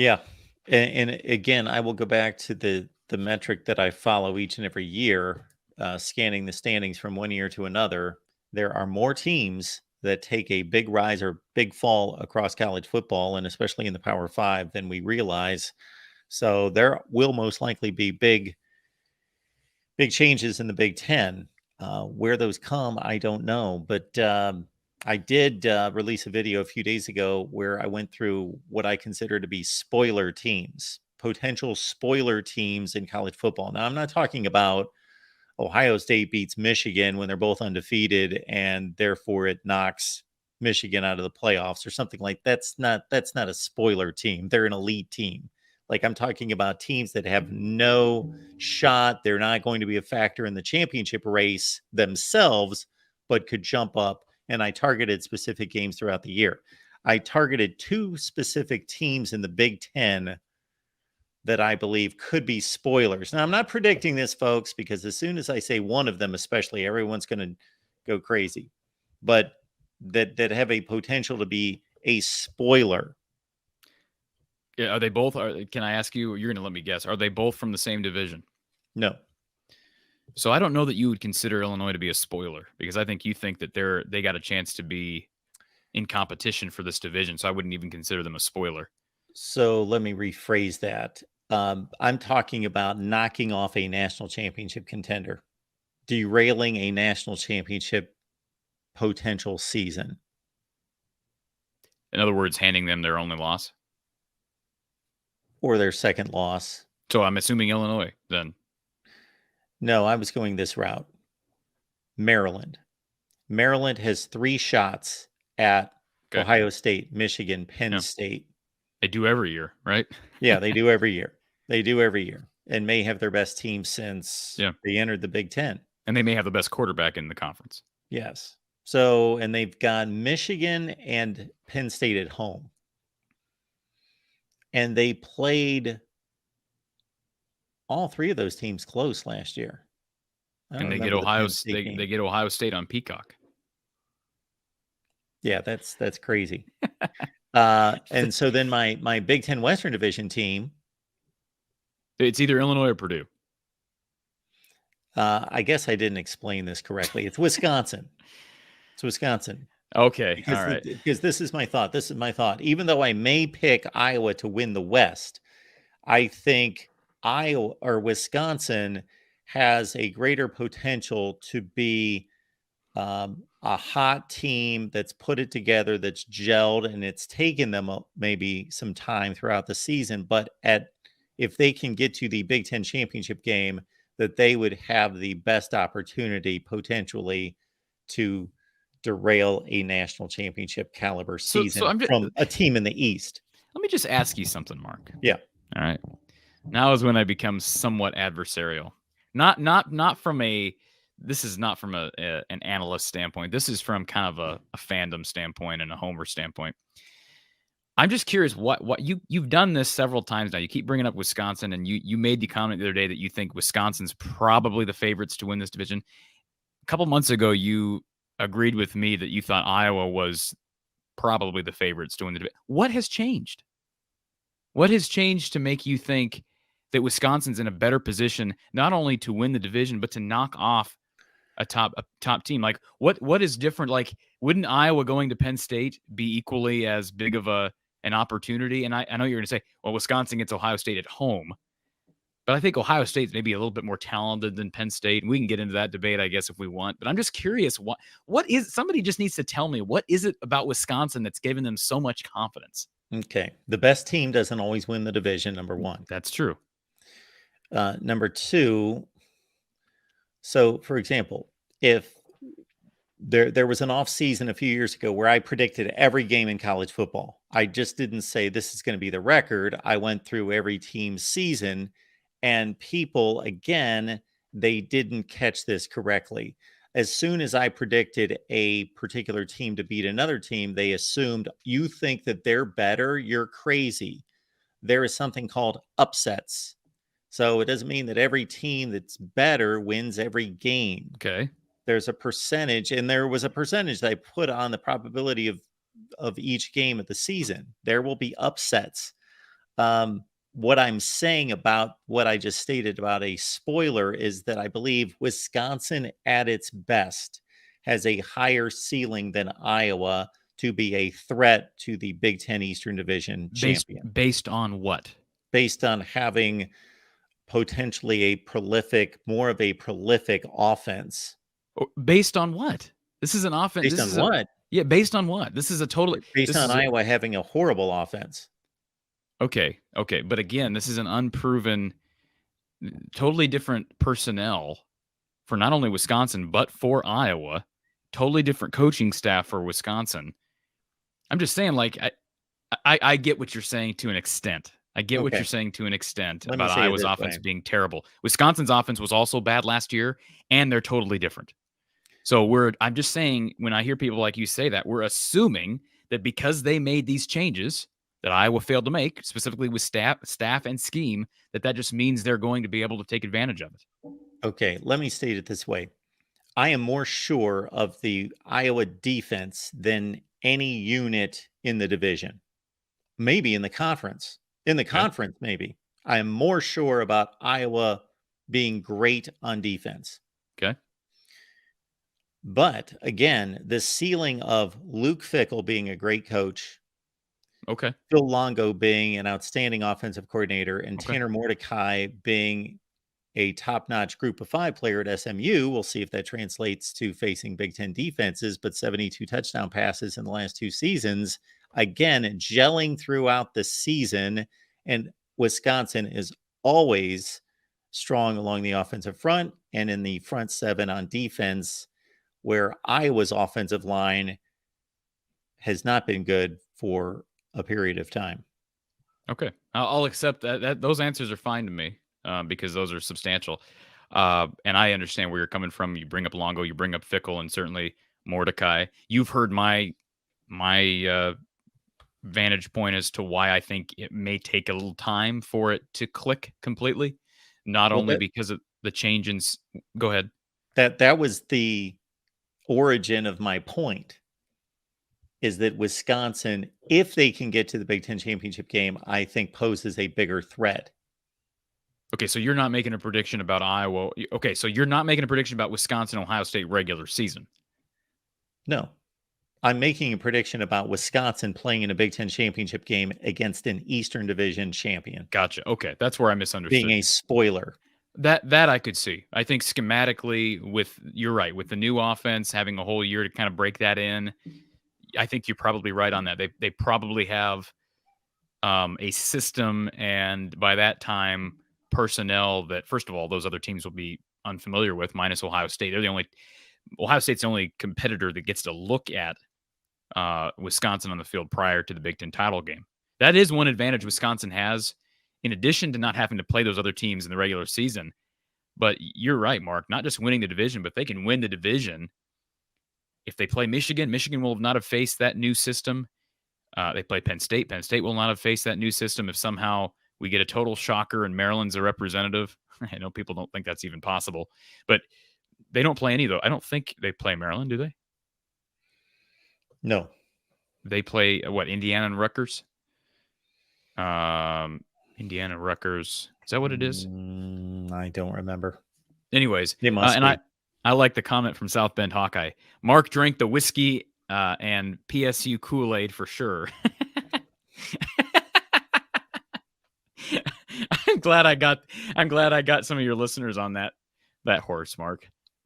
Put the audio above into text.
Yeah. And again, I will go back to the metric that I follow each and every year, scanning the standings from one year to another. There are more teams that take a big rise or big fall across college football, and especially in the Power Five, than we realize. So there will most likely be big changes in the Big Ten. Where those come, I don't know. But I did release a video a few days ago where I went through what I consider to be spoiler teams, potential spoiler teams in college football. Now, I'm not talking about Ohio State beats Michigan when they're both undefeated and therefore it knocks Michigan out of the playoffs or something like that's not a spoiler team. They're an elite team. Like I'm talking about teams that have no shot. They're not going to be a factor in the championship race themselves, but could jump up. And I targeted specific games throughout the year. I targeted two specific teams in the Big Ten that I believe could be spoilers. Now, I'm not predicting this, folks, because as soon as I say one of them, especially, everyone's going to go crazy. But that have a potential to be a spoiler. Yeah, are they both? Can I ask you? You're going to let me guess. Are they both from the same division? No. So I don't know that you would consider Illinois to be a spoiler because I think you think that they got a chance to be in competition for this division. So I wouldn't even consider them a spoiler. So let me rephrase that. I'm talking about knocking off a national championship contender, derailing a national championship potential season. In other words, handing them their only loss or their second loss. So I'm assuming Illinois then. No, I was going this route. Maryland. Maryland has 3 shots at Ohio State, Michigan, Penn State. They do every year, right? Yeah, they do every year. They do every year and may have their best team since they entered the Big Ten. And they may have the best quarterback in the conference. Yes. So, and they've got Michigan and Penn State at home. And they played all 3 of those teams close last year. And they get Ohio they get Ohio State on Peacock. Yeah, that's crazy. And so then my Big Ten Western Division team. It's either Illinois or Purdue. I guess I didn't explain this correctly. It's Wisconsin. It's Wisconsin. Okay, all right. Because this is my thought. This is my thought. Even though I may pick Iowa to win the West, I think Iowa or Wisconsin has a greater potential to be a hot team that's put it together, that's gelled, and it's taken them maybe some time throughout the season. But if they can get to the Big Ten championship game, that they would have the best opportunity potentially to derail a national championship caliber season from a team in the East. Let me just ask you something, Mark. Yeah. All right. Now is when I become somewhat adversarial. Not from a. This is not from an analyst standpoint. This is from kind of a fandom standpoint and a homer standpoint. I'm just curious what you've done this several times now. You keep bringing up Wisconsin, and you made the comment the other day that you think Wisconsin's probably the favorites to win this division. A couple months ago, you agreed with me that you thought Iowa was probably the favorites to win the division. What has changed? What has changed to make you think that Wisconsin's in a better position not only to win the division but to knock off a top team? Like what is different? Like, wouldn't Iowa going to Penn State be equally as big of an opportunity? And I know you're going to say, well, Wisconsin gets Ohio State at home, but I think Ohio State's maybe a little bit more talented than Penn State. And we can get into that debate, I guess, if we want. But I'm just curious, what is, somebody just needs to tell me, what is it about Wisconsin that's giving them so much confidence? Okay. The best team doesn't always win the division, number one. That's true. Number two, so for example, if there was an off season a few years ago where I predicted every game in college football. I just didn't say this is going to be the record. I went through every team's season, and people, again, they didn't catch this correctly. As soon as I predicted a particular team to beat another team, they assumed, you think that they're better? You're crazy. There is something called upsets. So it doesn't mean that every team that's better wins every game. Okay. There's a percentage, and there was a percentage that I put on the probability of each game of the season. There will be upsets. What I'm saying about what I just stated about a spoiler is that I believe Wisconsin at its best has a higher ceiling than Iowa to be a threat to the Big Ten Eastern Division champion, Based on what? based on having potentially more of a prolific offense. Based on what? This is an offense. Based This on is a what? Yeah. Based on what? This is a totally. Based This on is a, Iowa having a horrible offense. okay. Okay. But again, this is an unproven, totally different personnel for not only Wisconsin but for Iowa. Totally different coaching staff for Wisconsin. I'm just saying, like, I get what you're saying to an extent. I get what Okay. you're saying to an extent Let me about say it Iowa's this offense way. being terrible. Wisconsin's offense was also bad last year, and they're totally different. So I'm just saying, when I hear people like you say that, we're assuming that because they made these changes that Iowa failed to make, specifically with staff and scheme, that just means they're going to be able to take advantage of it. Okay, let me state it this way. I am more sure of the Iowa defense than any unit in the division, maybe in the conference. In the Okay. conference, maybe. I am more sure about Iowa being great on defense. Okay. But again, the ceiling of Luke Fickell being a great coach, Okay. Phil Longo being an outstanding offensive coordinator, and Okay. Tanner Mordecai being a top-notch group of 5 player at SMU. We'll see if that translates to facing Big Ten defenses, but 72 touchdown passes in the last 2 seasons. Again, gelling throughout the season, and Wisconsin is always strong along the offensive front and in the front 7 on defense, where Iowa's offensive line has not been good for a period of time. Okay. I'll accept that. Those answers are fine to me, because those are substantial. And I understand where you're coming from. You bring up Longo, you bring up Fickle, and certainly Mordecai. You've heard my vantage point as to why I think it may take a little time for it to click completely. Not Well, only because of the change in. Go ahead. that was the origin of my point, is that Wisconsin, if they can get to the Big Ten championship game, I think poses a bigger threat. Okay, so you're not making a prediction about Iowa. Okay, so you're not making a prediction about Wisconsin Ohio State regular season. No, I'm making a prediction about Wisconsin playing in a Big Ten championship game against an Eastern Division champion. Gotcha. Okay, that's where I misunderstood. Being a spoiler. That I could see. I think schematically, you're right, with the new offense having a whole year to kind of break that in. I think you're probably right on that. They probably have a system, and by that time, personnel that, first of all, those other teams will be unfamiliar with, minus Ohio State. Ohio State's the only competitor that gets to look at Wisconsin on the field prior to the Big Ten title game. That is one advantage Wisconsin has, in addition to not having to play those other teams in the regular season. But you're right, Mark, not just winning the division, but they can win the division. If they play Michigan, Michigan will not have faced that new system. They play Penn State. Penn State will not have faced that new system. If somehow we get a total shocker and Maryland's a representative, I know people don't think that's even possible, but they don't play any of those. I don't think they play Maryland, do they? No. They play what, Indiana and Rutgers? Indiana, Rutgers. Is that what it is? I don't remember. Anyways, They must and be. I like the comment from South Bend Hawkeye. Mark drank the whiskey and PSU Kool-Aid for sure. I'm glad I got some of your listeners on that horse, Mark.